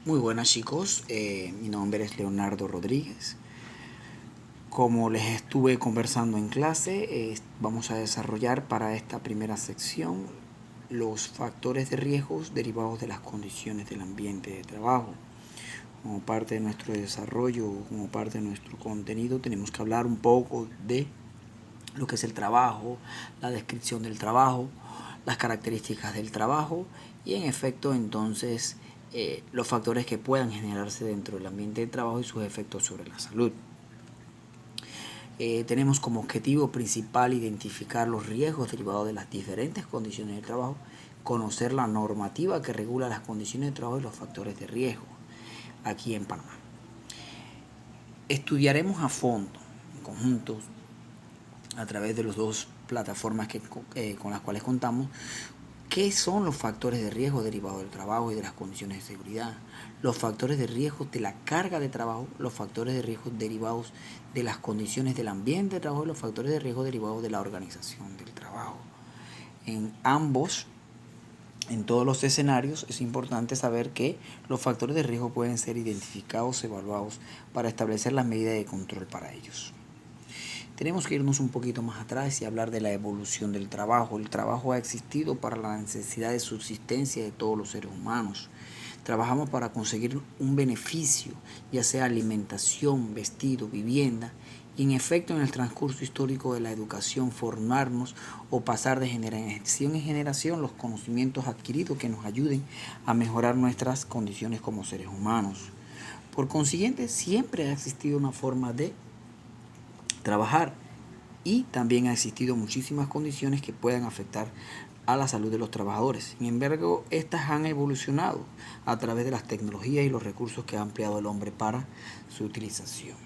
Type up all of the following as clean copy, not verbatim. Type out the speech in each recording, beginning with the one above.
Muy buenas chicos, mi nombre es Leonardo Rodríguez. Como les estuve conversando en clase, vamos a desarrollar para esta primera sección los factores de riesgos derivados de las condiciones del ambiente de trabajo. Como parte de nuestro desarrollo, como parte de nuestro contenido, tenemos que hablar un poco de lo que es el trabajo, la descripción del trabajo, las características del trabajo y en efecto entonces los factores que puedan generarse dentro del ambiente de trabajo y sus efectos sobre la salud. Tenemos como objetivo principal identificar los riesgos derivados de las diferentes condiciones de trabajo, conocer la normativa que regula las condiciones de trabajo y los factores de riesgo aquí en Panamá. Estudiaremos a fondo, en conjunto, a través de las dos plataformas con las cuales contamos, ¿qué son los factores de riesgo derivados del trabajo y de las condiciones de seguridad? Los factores de riesgo de la carga de trabajo, los factores de riesgo derivados de las condiciones del ambiente de trabajo y los factores de riesgo derivados de la organización del trabajo. En todos los escenarios, es importante saber que los factores de riesgo pueden ser identificados, evaluados para establecer las medidas de control para ellos. Tenemos que irnos un poquito más atrás y hablar de la evolución del trabajo. El trabajo ha existido para la necesidad de subsistencia de todos los seres humanos. Trabajamos para conseguir un beneficio, ya sea alimentación, vestido, vivienda, y en efecto en el transcurso histórico de la educación formarnos o pasar de generación en generación los conocimientos adquiridos que nos ayuden a mejorar nuestras condiciones como seres humanos. Por consiguiente, siempre ha existido una forma de trabajar y también ha existido muchísimas condiciones que puedan afectar a la salud de los trabajadores. Sin embargo, estas han evolucionado a través de las tecnologías y los recursos que ha ampliado el hombre para su utilización.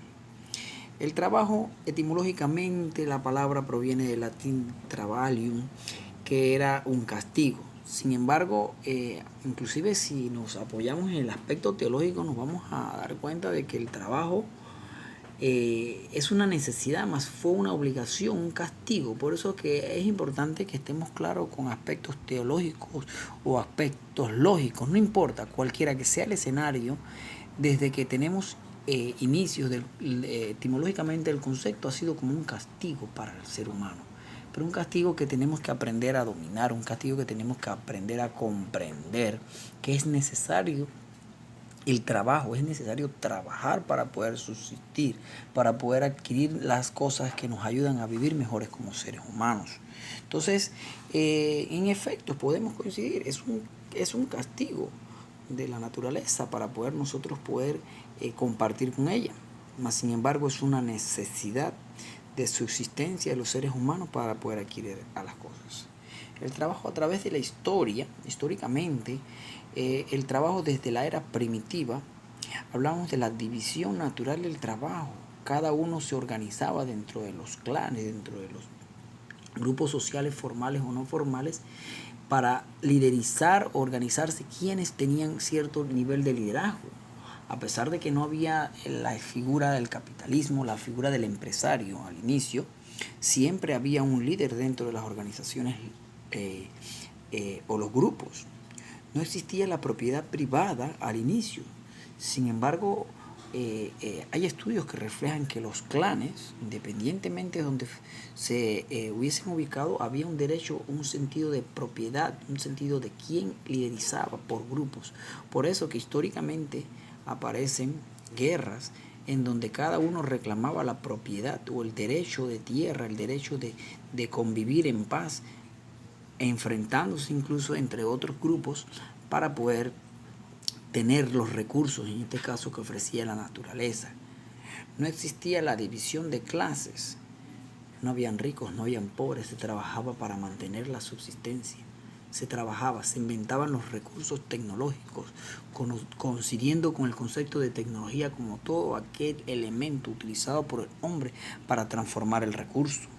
El trabajo, etimológicamente, la palabra proviene del latín travalium, que era un castigo. Sin embargo, inclusive si nos apoyamos en el aspecto teológico, nos vamos a dar cuenta de que el trabajo es una necesidad, más fue una obligación, un castigo. Por eso que es importante que estemos claros con aspectos teológicos o aspectos lógicos, no importa, cualquiera que sea el escenario, desde que tenemos inicios, etimológicamente el concepto ha sido como un castigo para el ser humano, pero un castigo que tenemos que aprender a dominar, un castigo que tenemos que aprender a comprender, que es necesario el trabajo, es necesario trabajar para poder subsistir, para poder adquirir las cosas que nos ayudan a vivir mejores como seres humanos. Entonces, en efecto, podemos coincidir, es un castigo de la naturaleza para poder nosotros poder compartir con ella. Mas, sin embargo, es una necesidad de subsistencia de los seres humanos para poder adquirir a las cosas. El trabajo a través de la historia, históricamente, el trabajo desde la era primitiva, hablamos de la división natural del trabajo. Cada uno se organizaba dentro de los clanes, dentro de los grupos sociales formales o no formales, para liderizar, organizarse quienes tenían cierto nivel de liderazgo. A pesar de que no había la figura del capitalismo, la figura del empresario al inicio, siempre había un líder dentro de las organizaciones o los grupos. No existía la propiedad privada al inicio. Sin embargo, hay estudios que reflejan que los clanes, independientemente de donde se hubiesen ubicado, había un derecho, un sentido de propiedad, un sentido de quién liderizaba por grupos. Por eso que históricamente aparecen guerras en donde cada uno reclamaba la propiedad o el derecho de tierra, el derecho de convivir en paz, enfrentándose incluso entre otros grupos para poder tener los recursos, en este caso que ofrecía la naturaleza. No existía la división de clases, no habían ricos, no habían pobres, se trabajaba para mantener la subsistencia. Se trabajaba, se inventaban los recursos tecnológicos, coincidiendo con el concepto de tecnología como todo aquel elemento utilizado por el hombre para transformar el recurso.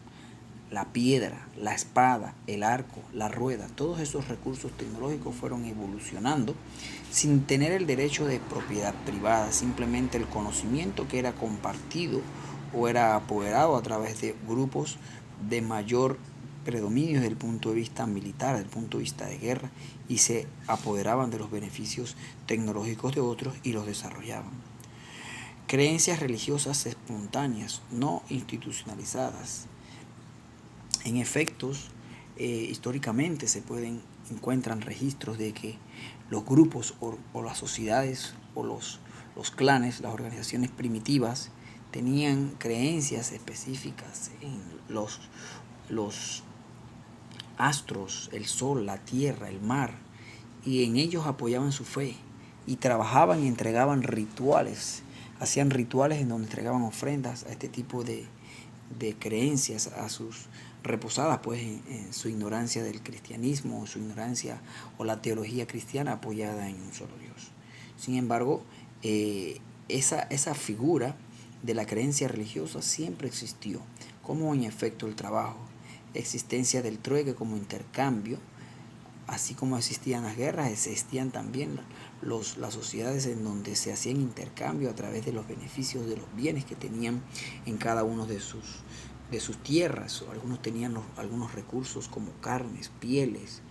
La piedra, la espada, el arco, la rueda, todos esos recursos tecnológicos fueron evolucionando sin tener el derecho de propiedad privada, simplemente el conocimiento que era compartido o era apoderado a través de grupos de mayor predominio desde el punto de vista militar, desde el punto de vista de guerra, y se apoderaban de los beneficios tecnológicos de otros y los desarrollaban. Creencias religiosas espontáneas, no institucionalizadas. En efectos, históricamente encuentran registros de que los grupos o las sociedades o los clanes, las organizaciones primitivas, tenían creencias específicas en los astros, el sol, la tierra, el mar, y en ellos apoyaban su fe y trabajaban y entregaban rituales, hacían rituales en donde entregaban ofrendas a este tipo de creencias, a sus reposadas pues en su ignorancia del cristianismo, su ignorancia o la teología cristiana apoyada en un solo Dios. Sin embargo, esa figura de la creencia religiosa siempre existió, como en efecto el trabajo, existencia del trueque como intercambio. Así como existían las guerras, existían también las sociedades en donde se hacían intercambio a través de los beneficios de los bienes que tenían en cada uno de sus tierras. Algunos tenían algunos recursos como carnes, pieles,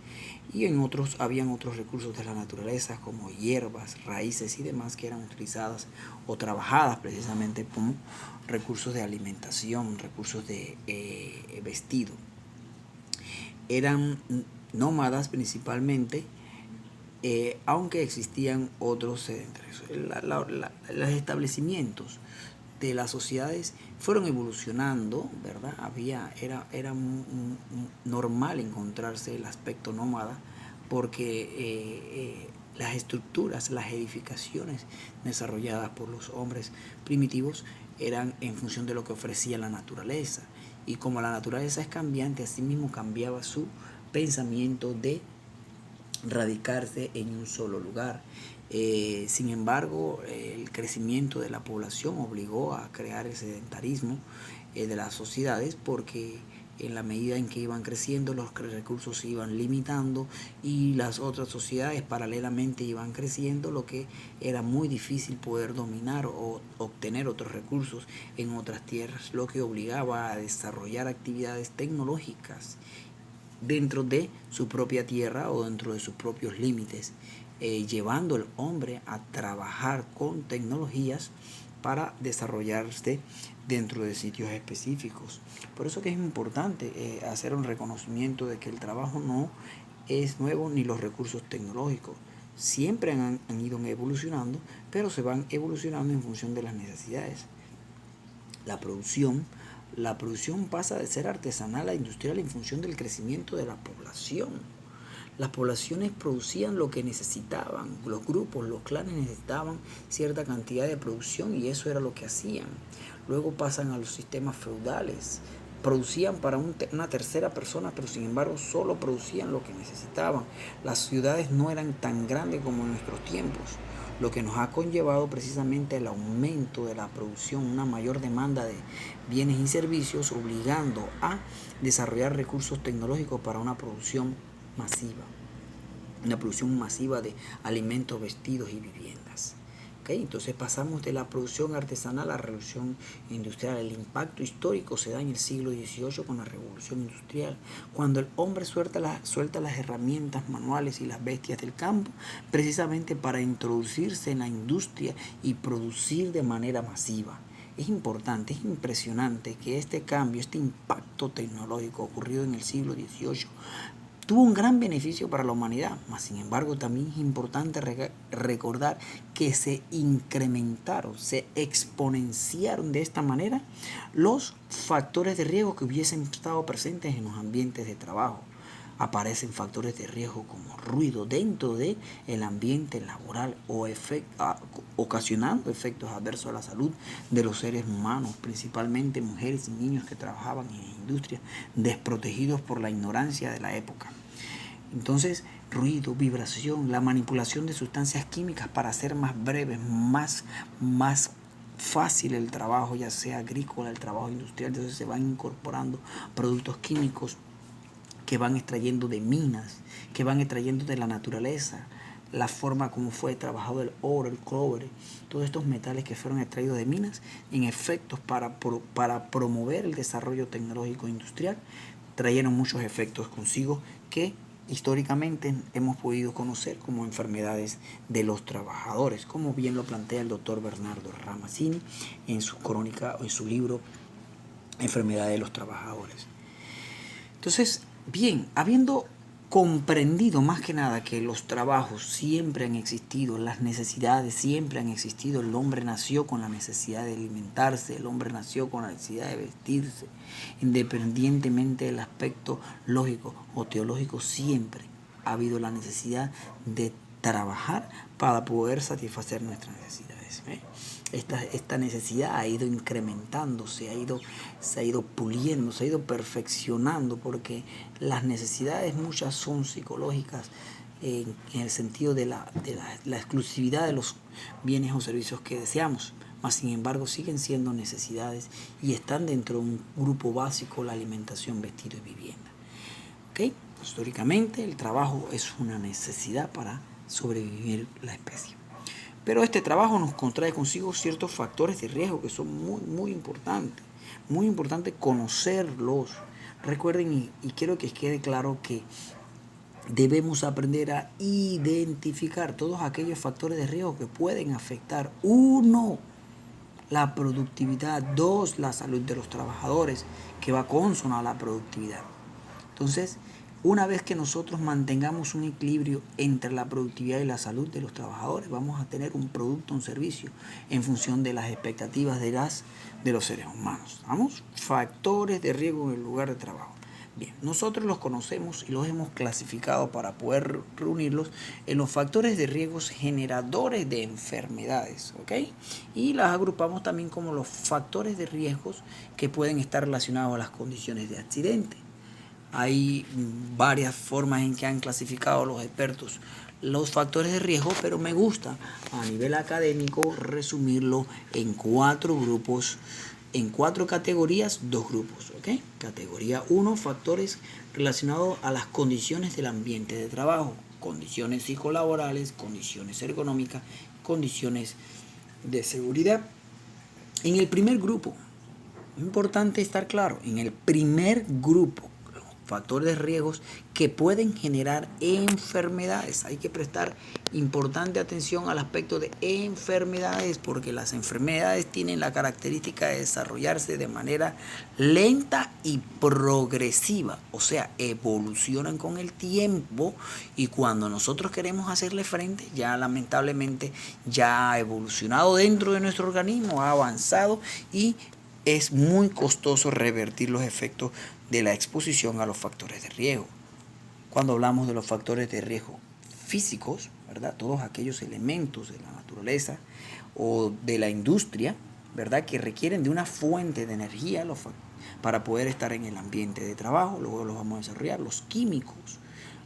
y en otros habían otros recursos de la naturaleza como hierbas, raíces y demás que eran utilizadas o trabajadas precisamente como recursos de alimentación, recursos de vestido. Eran nómadas principalmente, aunque existían otros sedentarios. Los establecimientos de las sociedades fueron evolucionando, ¿verdad? Era normal encontrarse el aspecto nómada porque las estructuras, las edificaciones desarrolladas por los hombres primitivos eran en función de lo que ofrecía la naturaleza. Y como la naturaleza es cambiante, así mismo cambiaba su pensamiento de radicarse en un solo lugar. Sin embargo, el crecimiento de la población obligó a crear el sedentarismo de las sociedades porque en la medida en que iban creciendo los recursos se iban limitando y las otras sociedades paralelamente iban creciendo, lo que era muy difícil poder dominar o obtener otros recursos en otras tierras, lo que obligaba a desarrollar actividades tecnológicas dentro de su propia tierra o dentro de sus propios límites, llevando al hombre a trabajar con tecnologías para desarrollarse dentro de sitios específicos. Por eso que es importante hacer un reconocimiento de que el trabajo no es nuevo ni los recursos tecnológicos. Siempre han ido evolucionando, pero se van evolucionando en función de las necesidades. La producción pasa de ser artesanal a industrial en función del crecimiento de la población. Las poblaciones producían lo que necesitaban, los grupos, los clanes necesitaban cierta cantidad de producción y eso era lo que hacían. Luego pasan a los sistemas feudales, producían para una tercera persona, pero sin embargo solo producían lo que necesitaban. Las ciudades no eran tan grandes como en nuestros tiempos, lo que nos ha conllevado precisamente el aumento de la producción, una mayor demanda de bienes y servicios, obligando a desarrollar recursos tecnológicos para una producción masiva de alimentos, vestidos y viviendas. Entonces pasamos de la producción artesanal a la revolución industrial. El impacto histórico se da en el siglo XVIII con la revolución industrial, cuando el hombre suelta las herramientas manuales y las bestias del campo, precisamente para introducirse en la industria y producir de manera masiva. Es importante, es impresionante que este cambio, este impacto tecnológico ocurrido en el siglo XVIII, tuvo un gran beneficio para la humanidad, mas sin embargo también es importante recordar que se incrementaron, se exponenciaron de esta manera los factores de riesgo que hubiesen estado presentes en los ambientes de trabajo. Aparecen factores de riesgo como ruido dentro del ambiente laboral ocasionando efectos adversos a la salud de los seres humanos, principalmente mujeres y niños que trabajaban en la industria, desprotegidos por la ignorancia de la época. Entonces, ruido, vibración, la manipulación de sustancias químicas para hacer más breves, más fácil el trabajo, ya sea agrícola, el trabajo industrial. Entonces se van incorporando productos químicos que van extrayendo de minas, que van extrayendo de la naturaleza, la forma como fue trabajado el oro, el cobre, todos estos metales que fueron extraídos de minas, en efectos para promover el desarrollo tecnológico industrial, trajeron muchos efectos consigo que históricamente hemos podido conocer como enfermedades de los trabajadores, como bien lo plantea el doctor Bernardo Ramazzini en su crónica o en su libro Enfermedad de los Trabajadores. Entonces, bien, habiendo comprendido más que nada que los trabajos siempre han existido, las necesidades siempre han existido, el hombre nació con la necesidad de alimentarse, el hombre nació con la necesidad de vestirse, independientemente del aspecto lógico o teológico, siempre ha habido la necesidad de trabajar para poder satisfacer nuestras necesidades. Esta necesidad ha ido incrementándose, se ha ido puliendo, se ha ido perfeccionando, porque las necesidades muchas son psicológicas en el sentido de la exclusividad de los bienes o servicios que deseamos, mas sin embargo siguen siendo necesidades y están dentro de un grupo básico: la alimentación, vestido y vivienda. ¿Okay? Históricamente el trabajo es una necesidad para sobrevivir la especie. Pero este trabajo nos contrae consigo ciertos factores de riesgo que son muy importantes. Muy importante conocerlos. Recuerden, y quiero que quede claro que debemos aprender a identificar todos aquellos factores de riesgo que pueden afectar: 1, la productividad; 2, la salud de los trabajadores, que va consona a la productividad. Entonces, una vez que nosotros mantengamos un equilibrio entre la productividad y la salud de los trabajadores, vamos a tener un producto, un servicio en función de las expectativas de los seres humanos. ¿Vamos? Factores de riesgo en el lugar de trabajo. Bien, nosotros los conocemos y los hemos clasificado para poder reunirlos en los factores de riesgo generadores de enfermedades, ¿ok? Y las agrupamos también como los factores de riesgos que pueden estar relacionados a las condiciones de accidente. Hay varias formas en que han clasificado los expertos los factores de riesgo, pero me gusta a nivel académico resumirlo en 4 grupos, en 4 categorías, 2 grupos, ¿ok? Categoría 1, factores relacionados a las condiciones del ambiente de trabajo, condiciones psicolaborales, condiciones ergonómicas, condiciones de seguridad. En el primer grupo, es importante estar claro, en el primer grupo, factores de riesgos que pueden generar enfermedades. Hay que prestar importante atención al aspecto de enfermedades, porque las enfermedades tienen la característica de desarrollarse de manera lenta y progresiva, o sea, evolucionan con el tiempo, y cuando nosotros queremos hacerle frente, ya lamentablemente ya ha evolucionado dentro de nuestro organismo, ha avanzado, y es muy costoso revertir los efectos de la exposición a los factores de riesgo. Cuando hablamos de los factores de riesgo físicos, ¿verdad? Todos aquellos elementos de la naturaleza o de la industria, ¿verdad? Que requieren de una fuente de energía para poder estar en el ambiente de trabajo. Luego los vamos a desarrollar. Los químicos.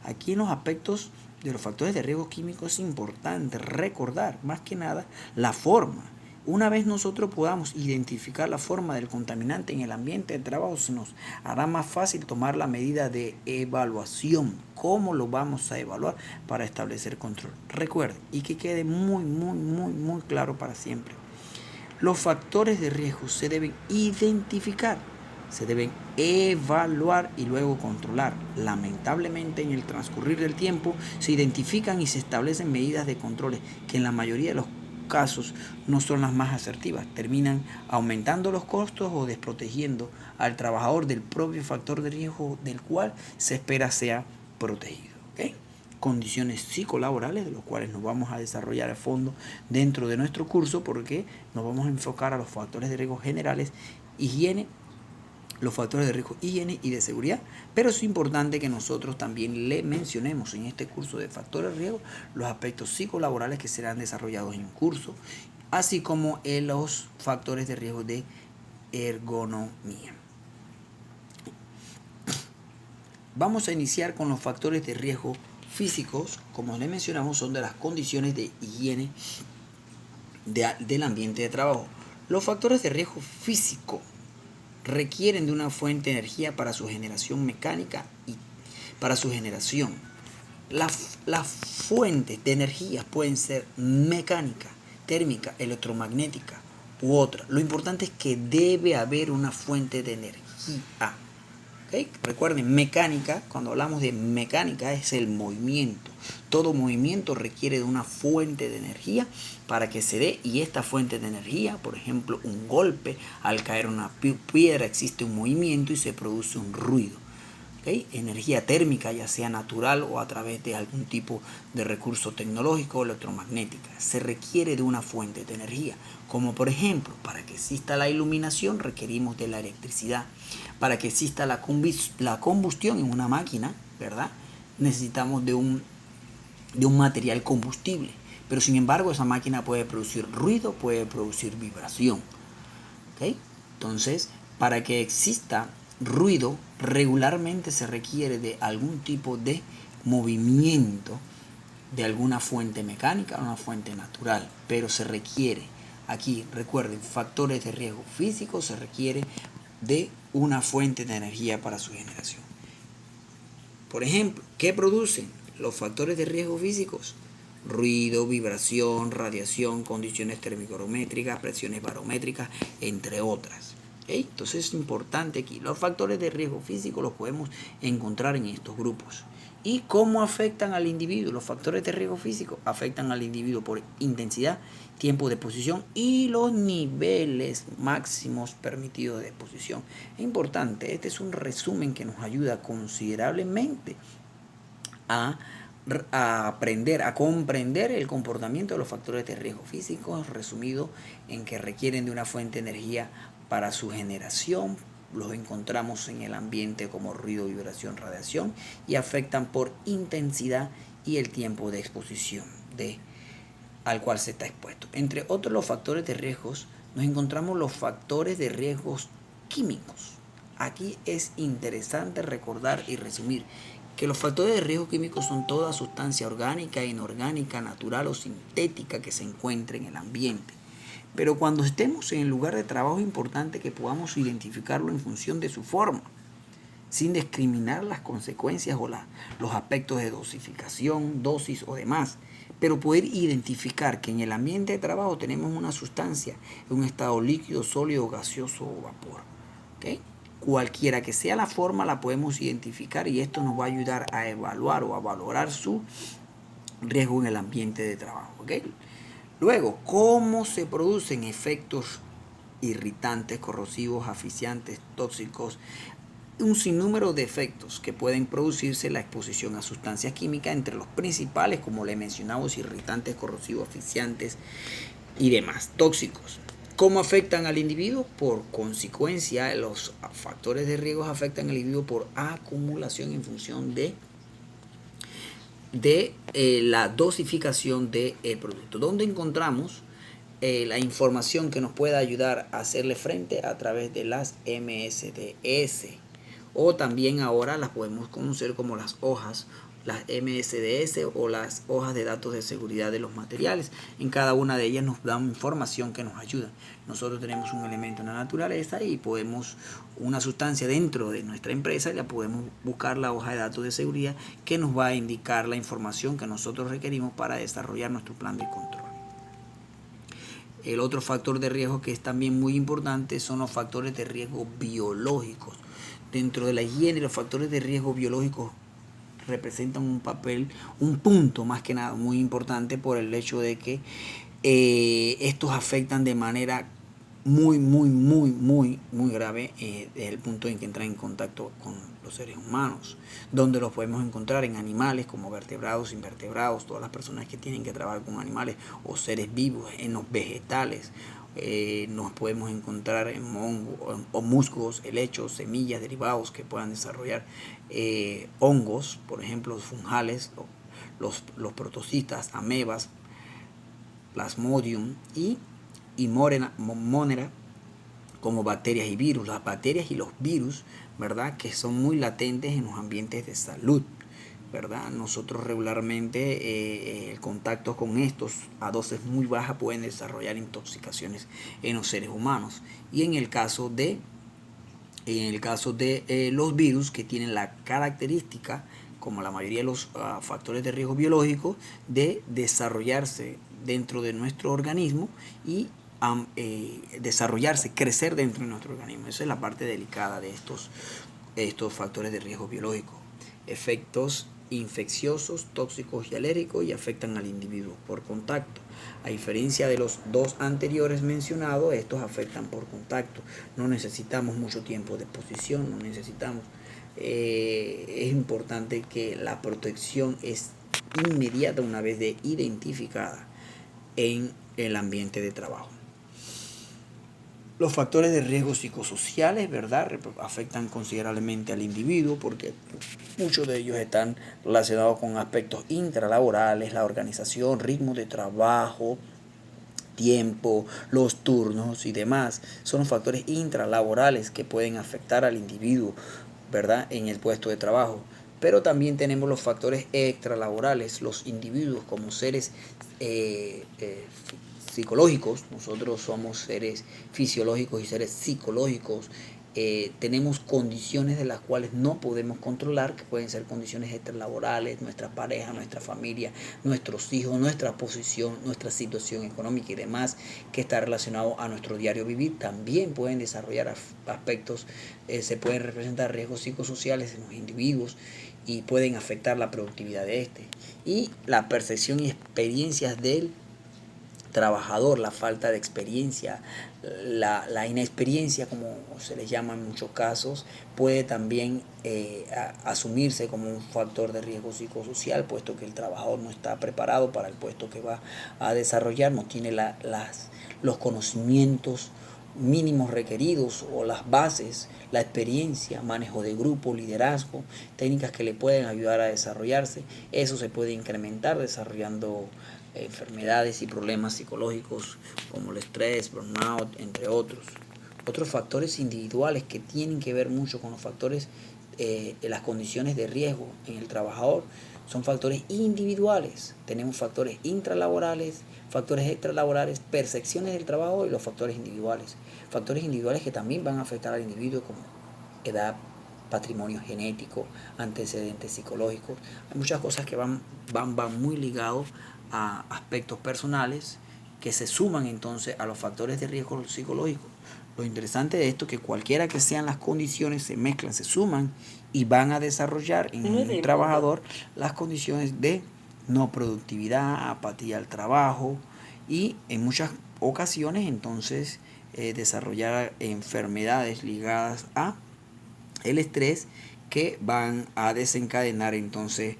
Aquí en los aspectos de los factores de riesgo químicos es importante recordar más que nada la forma. Una vez nosotros podamos identificar la forma del contaminante en el ambiente de trabajo, se nos hará más fácil tomar la medida de evaluación. ¿Cómo lo vamos a evaluar para establecer control? Recuerden, y que quede muy claro para siempre: los factores de riesgo se deben identificar, se deben evaluar y luego controlar. Lamentablemente, en el transcurrir del tiempo se identifican y se establecen medidas de controles que en la mayoría de los casos no son las más asertivas, terminan aumentando los costos o desprotegiendo al trabajador del propio factor de riesgo del cual se espera sea protegido. ¿Okay? Condiciones psicolaborales, de los cuales nos vamos a desarrollar a fondo dentro de nuestro curso, porque nos vamos a enfocar a los factores de riesgo generales, higiene, los factores de riesgo, higiene y de seguridad, pero es importante que nosotros también le mencionemos en este curso de factores de riesgo los aspectos psicolaborales que serán desarrollados en un curso, así como en los factores de riesgo de ergonomía. Vamos a iniciar con los factores de riesgo físicos. Como les mencionamos, son de las condiciones de higiene del ambiente de trabajo. Los factores de riesgo físico requieren de una fuente de energía para su generación mecánica y para su generación. Las fuentes de energía pueden ser mecánica, térmica, electromagnética u otra. Lo importante es que debe haber una fuente de energía. ¿Ok? ¿Okay? Recuerden, mecánica, cuando hablamos de mecánica es el movimiento. Todo movimiento requiere de una fuente de energía para que se dé, y esta fuente de energía, por ejemplo, un golpe, al caer una piedra existe un movimiento y se produce un ruido. ¿Okay? Energía térmica, ya sea natural o a través de algún tipo de recurso tecnológico o electromagnética. Se requiere de una fuente de energía, como por ejemplo, para que exista la iluminación requerimos de la electricidad. Para que exista la combustión en una máquina, ¿verdad? Necesitamos de un material combustible. Pero sin embargo, esa máquina puede producir ruido, puede producir vibración. ¿Okay? Entonces, para que exista ruido, regularmente se requiere de algún tipo de movimiento de alguna fuente mecánica o una fuente natural, pero se requiere, aquí recuerden, factores de riesgo físico, se requiere de una fuente de energía para su generación. Por ejemplo, ¿qué producen los factores de riesgo físicos? Ruido, vibración, radiación, condiciones termocrométricas, presiones barométricas, entre otras. ¿Okay? Entonces es importante aquí. Los factores de riesgo físico los podemos encontrar en estos grupos. ¿Y cómo afectan al individuo? Los factores de riesgo físico afectan al individuo por intensidad, tiempo de exposición y los niveles máximos permitidos de exposición. Es importante, este es un resumen que nos ayuda considerablemente a aprender, a comprender el comportamiento de los factores de riesgo físicos, resumido en que requieren de una fuente de energía para su generación. Los encontramos en el ambiente como ruido, vibración, radiación, y afectan por intensidad y el tiempo de exposición al cual se está expuesto. Entre otros los factores de riesgos, nos encontramos los factores de riesgos químicos. Aquí es interesante recordar y resumir que los factores de riesgo químicos son toda sustancia orgánica, inorgánica, natural o sintética que se encuentre en el ambiente. Pero cuando estemos en el lugar de trabajo es importante que podamos identificarlo en función de su forma, sin discriminar las consecuencias o los aspectos de dosificación, dosis o demás, pero poder identificar que en el ambiente de trabajo tenemos una sustancia en un estado líquido, sólido, gaseoso o vapor. ¿Okay? Cualquiera que sea la forma la podemos identificar y esto nos va a ayudar a evaluar o a valorar su riesgo en el ambiente de trabajo. ¿Okay? Luego, ¿cómo se producen efectos irritantes, corrosivos, asfixiantes, tóxicos? Un sinnúmero de efectos que pueden producirse la exposición a sustancias químicas, entre los principales, como le mencionamos, irritantes, corrosivos, asfixiantes y demás, tóxicos. ¿Cómo afectan al individuo? Por consecuencia, los factores de riesgo afectan al individuo por acumulación en función de la dosificación del producto. ¿Dónde encontramos la información que nos pueda ayudar a hacerle frente? A través de las MSDS, o también ahora las podemos conocer como las hojas, las MSDS o las hojas de datos de seguridad de los materiales. En cada una de ellas nos dan información que nos ayuda. Nosotros tenemos un elemento en la naturaleza y podemos una sustancia dentro de nuestra empresa y la podemos buscar la hoja de datos de seguridad que nos va a indicar la información que nosotros requerimos para desarrollar nuestro plan de control. El otro factor de riesgo que es también muy importante son los factores de riesgo biológicos. Dentro de la higiene, los factores de riesgo biológicos representan un papel, un punto más que nada muy importante por el hecho de que estos afectan de manera muy grave desde el punto en que entran en contacto con los seres humanos, donde los podemos encontrar en animales como vertebrados, invertebrados, todas las personas que tienen que trabajar con animales o seres vivos, en los vegetales. Nos podemos encontrar en musgos, helechos, semillas, derivados que puedan desarrollar hongos, por ejemplo, fungales, los protocistas, amebas, plasmodium y monera, como bacterias y virus. Las bacterias y los virus, ¿verdad?, que son muy latentes en los ambientes de salud, ¿verdad? Nosotros regularmente el contacto con estos a dosis muy bajas pueden desarrollar intoxicaciones en los seres humanos. Y en el caso de los virus, que tienen la característica, como la mayoría de los factores de riesgo biológicos, de desarrollarse dentro de nuestro organismo y desarrollarse, crecer dentro de nuestro organismo. Esa es la parte delicada de estos estos factores de riesgo biológico, efectos infecciosos, tóxicos y alérgicos, y afectan al individuo por contacto. A diferencia de los dos anteriores mencionados, estos afectan por contacto. No necesitamos mucho tiempo de exposición, no necesitamos. Es importante que la protección es inmediata una vez de identificada en el ambiente de trabajo. Los factores de riesgo psicosociales, ¿verdad?, afectan considerablemente al individuo porque muchos de ellos están relacionados con aspectos intralaborales, la organización, ritmo de trabajo, tiempo, los turnos y demás. Son factores intralaborales que pueden afectar al individuo, ¿verdad?, en el puesto de trabajo. Pero también tenemos los factores extralaborales, los individuos como seres psicológicos. Nosotros somos seres fisiológicos y seres psicológicos. Tenemos condiciones de las cuales no podemos controlar, que pueden ser condiciones extralaborales, nuestra pareja, nuestra familia, nuestros hijos, nuestra posición, nuestra situación económica y demás, que está relacionado a nuestro diario vivir. También pueden desarrollar aspectos, se pueden representar riesgos psicosociales en los individuos y pueden afectar la productividad de este. Y la percepción y experiencias del trabajador, la falta de experiencia, la inexperiencia, como se les llama en muchos casos, puede también asumirse como un factor de riesgo psicosocial, puesto que el trabajador no está preparado para el puesto que va a desarrollar, no tiene los conocimientos mínimos requeridos o las bases, la experiencia, manejo de grupo, liderazgo, técnicas que le pueden ayudar a desarrollarse. Eso se puede incrementar desarrollando enfermedades y problemas psicológicos como el estrés, burnout, entre otros. Otros factores individuales que tienen que ver mucho con los factores de las condiciones de riesgo en el trabajador son factores individuales. Tenemos factores intralaborales, factores extralaborales, percepciones del trabajo y los factores individuales. Factores individuales que también van a afectar al individuo como edad, patrimonio genético, antecedentes psicológicos. Hay muchas cosas que van muy ligados a aspectos personales que se suman entonces a los factores de riesgo psicológico. Lo interesante de esto es que cualquiera que sean las condiciones se mezclan, se suman y van a desarrollar en un trabajador las condiciones de no productividad, apatía al trabajo y en muchas ocasiones entonces desarrollar enfermedades ligadas a el estrés que van a desencadenar entonces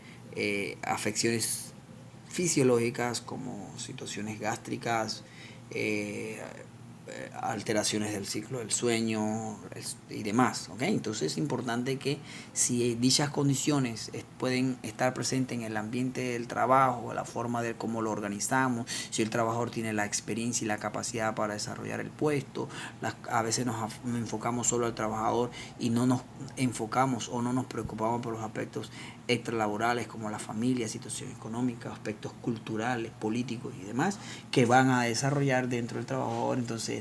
afecciones fisiológicas como situaciones gástricas, alteraciones del ciclo del sueño y demás, ¿ok? Entonces es importante que si dichas condiciones pueden estar presentes en el ambiente del trabajo, la forma de cómo lo organizamos, si el trabajador tiene la experiencia y la capacidad para desarrollar el puesto, a veces nos enfocamos solo al trabajador y no nos enfocamos o no nos preocupamos por los aspectos extralaborales como la familia, situación económica, aspectos culturales, políticos y demás que van a desarrollar dentro del trabajador. Entonces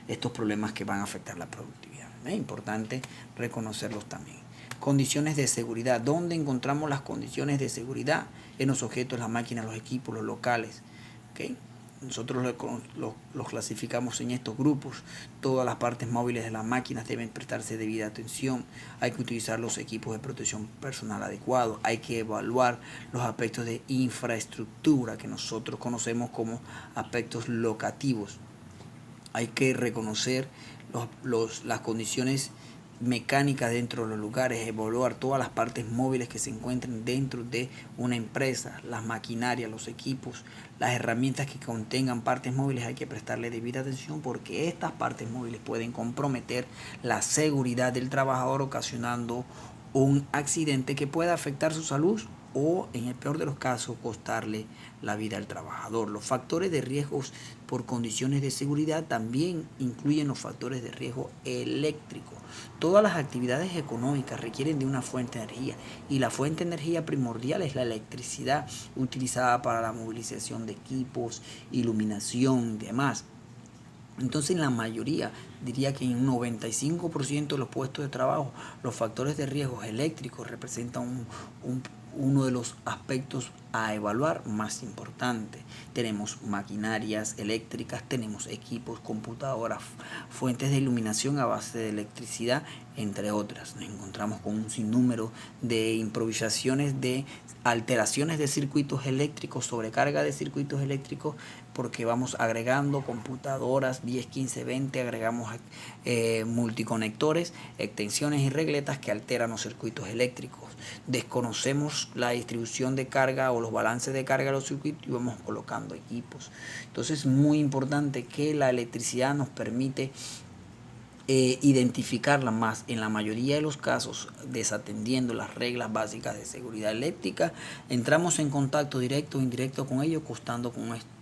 estos problemas que van a afectar la productividad. Es importante reconocerlos también. Condiciones de seguridad. ¿Dónde encontramos las condiciones de seguridad? En los objetos, las máquinas, los equipos, los locales. ¿Okay? Nosotros los clasificamos en estos grupos. Todas las partes móviles de las máquinas deben prestarse debida atención. Hay que utilizar los equipos de protección personal adecuados. Hay que evaluar los aspectos de infraestructura que nosotros conocemos como aspectos locativos. Hay que reconocer las condiciones mecánicas dentro de los lugares, evaluar todas las partes móviles que se encuentren dentro de una empresa, las maquinarias, los equipos, las herramientas que contengan partes móviles. Hay que prestarle debida atención porque estas partes móviles pueden comprometer la seguridad del trabajador, ocasionando un accidente que pueda afectar su salud o, en el peor de los casos, costarle la vida al trabajador. Los factores de riesgos por condiciones de seguridad también incluyen los factores de riesgo eléctrico. Todas las actividades económicas requieren de una fuente de energía y la fuente de energía primordial es la electricidad utilizada para la movilización de equipos, iluminación y demás. Entonces, en la mayoría, diría que en un 95% de los puestos de trabajo, los factores de riesgo eléctricos representan uno de los aspectos a evaluar más importante. Tenemos maquinarias eléctricas, tenemos equipos, computadoras, fuentes de iluminación a base de electricidad, entre otras. Nos encontramos con un sinnúmero de improvisaciones, de alteraciones de circuitos eléctricos, sobrecarga de circuitos eléctricos, porque vamos agregando computadoras 10, 15, 20, agregamos multiconectores, extensiones y regletas que alteran los circuitos eléctricos. Desconocemos la distribución de carga o los balances de carga de los circuitos y vamos colocando equipos. Entonces es muy importante que la electricidad nos permite identificarla más. En la mayoría de los casos, desatendiendo las reglas básicas de seguridad eléctrica, entramos en contacto directo o indirecto con ellos,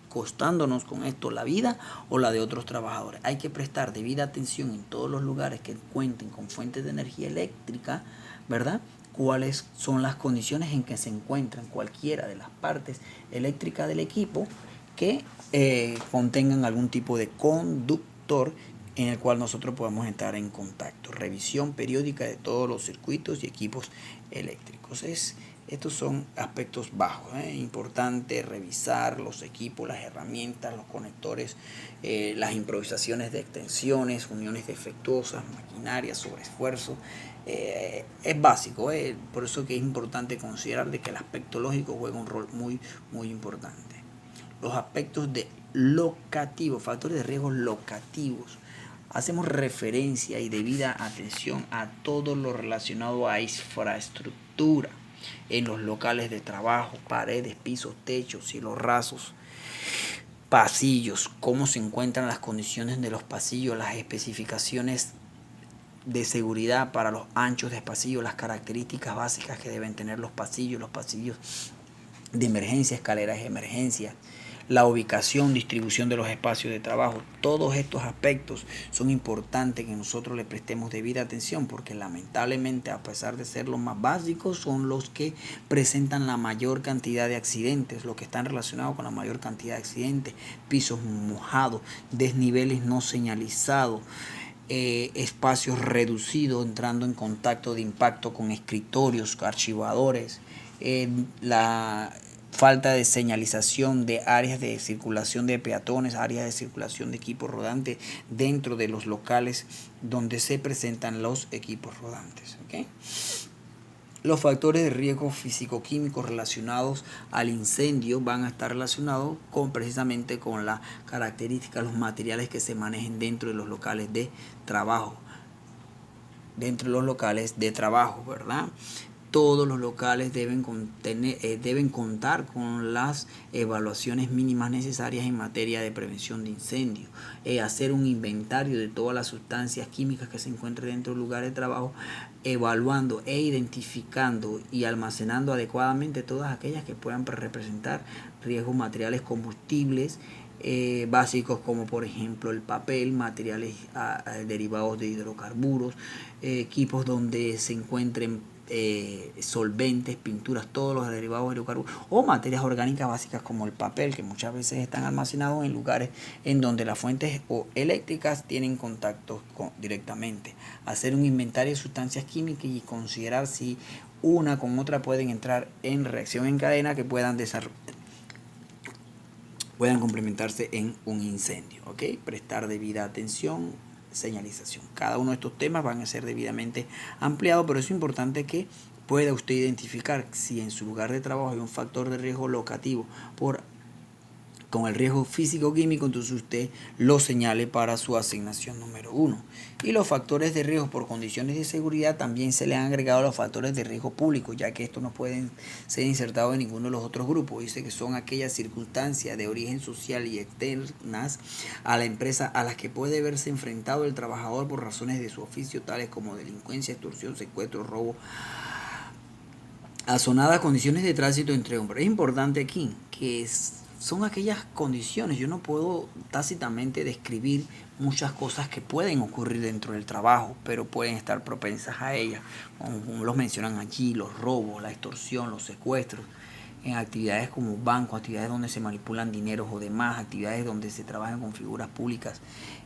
costándonos con esto la vida o la de otros trabajadores. Hay que prestar debida atención en todos los lugares que cuenten con fuentes de energía eléctrica, ¿verdad? Cuáles son las condiciones en que se encuentran cualquiera de las partes eléctricas del equipo que contengan algún tipo de conductor en el cual nosotros podamos entrar en contacto. Revisión periódica de todos los circuitos y equipos eléctricos. Estos son aspectos bajos. Importante revisar los equipos, las herramientas, los conectores, las improvisaciones de extensiones, uniones defectuosas, maquinaria, sobreesfuerzo. Es básico, por eso que es importante considerar de que el aspecto lógico juega un rol muy, muy importante. Los aspectos de locativo, factores de riesgo locativos. Hacemos referencia y debida atención a todo lo relacionado a infraestructura en los locales de trabajo, paredes, pisos, techos, cielos rasos, pasillos, cómo se encuentran las condiciones de los pasillos, las especificaciones de seguridad para los anchos de pasillo, las características básicas que deben tener los pasillos de emergencia, escaleras de emergencia, la ubicación, distribución de los espacios de trabajo. Todos estos aspectos son importantes que nosotros le prestemos debida atención, porque lamentablemente, a pesar de ser los más básicos, son los que presentan la mayor cantidad de accidentes, los que están relacionados con la mayor cantidad de accidentes: pisos mojados, desniveles no señalizados, espacios reducidos, entrando en contacto de impacto con escritorios, archivadores, la falta de señalización de áreas de circulación de peatones, áreas de circulación de equipos rodantes dentro de los locales donde se presentan los equipos rodantes. ¿Okay? Los factores de riesgo físico-químicos relacionados al incendio van a estar relacionados precisamente con la característica, los materiales que se manejen dentro de los locales de trabajo. ¿Verdad? Todos los locales deben contar con las evaluaciones mínimas necesarias en materia de prevención de incendios. Hacer un inventario de todas las sustancias químicas que se encuentren dentro del lugar de trabajo, evaluando e identificando y almacenando adecuadamente todas aquellas que puedan representar riesgos materiales combustibles básicos, como por ejemplo el papel, materiales derivados de hidrocarburos, equipos donde se encuentren solventes, pinturas, todos los derivados de hidrocarburos, o materias orgánicas básicas como el papel, que muchas veces están almacenados en lugares en donde las fuentes eléctricas tienen contacto directamente. Hacer un inventario de sustancias químicas y considerar si una con otra pueden entrar en reacción en cadena que puedan complementarse en un incendio. ¿Okay? Prestar debida atención, señalización. Cada uno de estos temas van a ser debidamente ampliados, pero es importante que pueda usted identificar si en su lugar de trabajo hay un factor de riesgo locativo con el riesgo físico-químico, entonces usted lo señale para su asignación número 1. Y los factores de riesgo por condiciones de seguridad también se le han agregado los factores de riesgo público, ya que estos no pueden ser insertados en ninguno de los otros grupos. Dice que son aquellas circunstancias de origen social y externas a la empresa a las que puede verse enfrentado el trabajador por razones de su oficio, tales como delincuencia, extorsión, secuestro, robo, azonadas condiciones de tránsito, entre hombres. Es importante aquí que son aquellas condiciones. Yo no puedo tácitamente describir muchas cosas que pueden ocurrir dentro del trabajo, pero pueden estar propensas a ellas, como los mencionan allí: los robos, la extorsión, los secuestros, en actividades como bancos, actividades donde se manipulan dineros o demás, actividades donde se trabajan con figuras públicas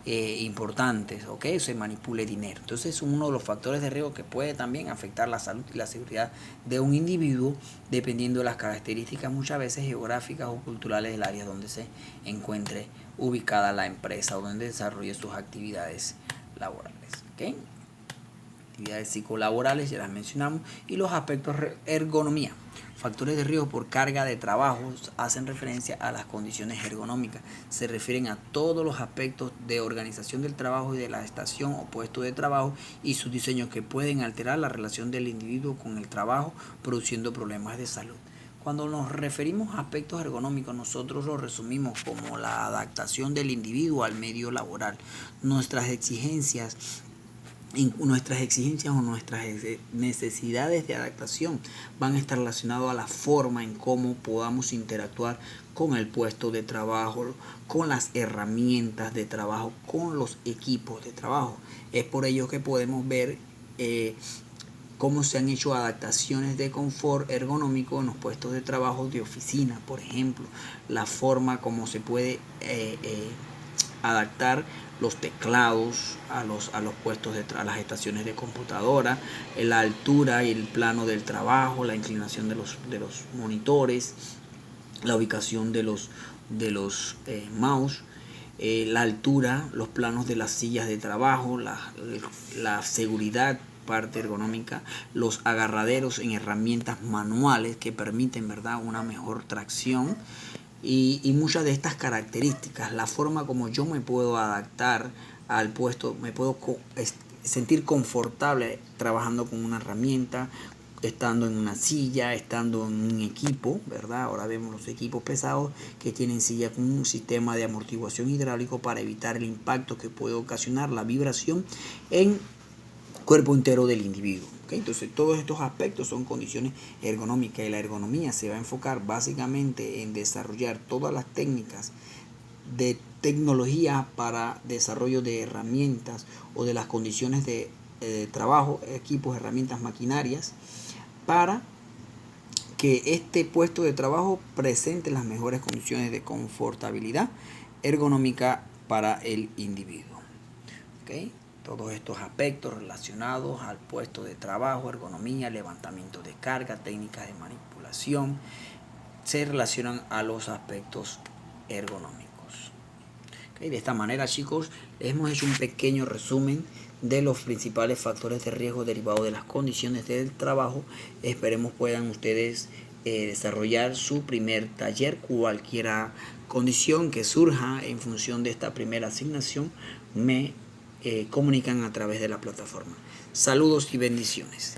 importantes, ¿ok? Se manipule dinero. Entonces es uno de los factores de riesgo que puede también afectar la salud y la seguridad de un individuo, dependiendo de las características muchas veces geográficas o culturales del área donde se encuentre ubicada la empresa o donde desarrolle sus actividades laborales, ¿ok? Actividades psicolaborales, ya las mencionamos, y los aspectos ergonomía. Factores de riesgo por carga de trabajo hacen referencia a las condiciones ergonómicas. Se refieren a todos los aspectos de organización del trabajo y de la estación o puesto de trabajo y sus diseños que pueden alterar la relación del individuo con el trabajo, produciendo problemas de salud. Cuando nos referimos a aspectos ergonómicos, nosotros lo resumimos como la adaptación del individuo al medio laboral. Nuestras exigencias o nuestras necesidades de adaptación van a estar relacionadas a la forma en cómo podamos interactuar con el puesto de trabajo, con las herramientas de trabajo, con los equipos de trabajo. Es por ello que podemos ver cómo se han hecho adaptaciones de confort ergonómico en los puestos de trabajo de oficina, por ejemplo, la forma como se puede adaptar los teclados a los puestos a las estaciones de computadora, la altura y el plano del trabajo, la inclinación de los monitores, la ubicación de los mouse, la altura, los planos de las sillas de trabajo, la seguridad, parte ergonómica, los agarraderos en herramientas manuales que permiten, ¿verdad?, una mejor tracción. Y muchas de estas características, la forma como yo me puedo adaptar al puesto, me puedo sentir confortable trabajando con una herramienta, estando en una silla, estando en un equipo, ¿verdad? Ahora vemos los equipos pesados que tienen silla con un sistema de amortiguación hidráulico para evitar el impacto que puede ocasionar la vibración en cuerpo entero del individuo. ¿Okay? Entonces todos estos aspectos son condiciones ergonómicas y la ergonomía se va a enfocar básicamente en desarrollar todas las técnicas de tecnología para desarrollo de herramientas o de las condiciones de trabajo, equipos, herramientas, maquinarias, para que este puesto de trabajo presente las mejores condiciones de confortabilidad ergonómica para el individuo. ¿Okay? Todos estos aspectos relacionados al puesto de trabajo, ergonomía, levantamiento de carga, técnicas de manipulación, se relacionan a los aspectos ergonómicos. ¿Okay? De esta manera, chicos, hemos hecho un pequeño resumen de los principales factores de riesgo derivados de las condiciones del trabajo. Esperemos puedan ustedes desarrollar su primer taller. Cualquier condición que surja en función de esta primera asignación me comunican a través de la plataforma. Saludos y bendiciones.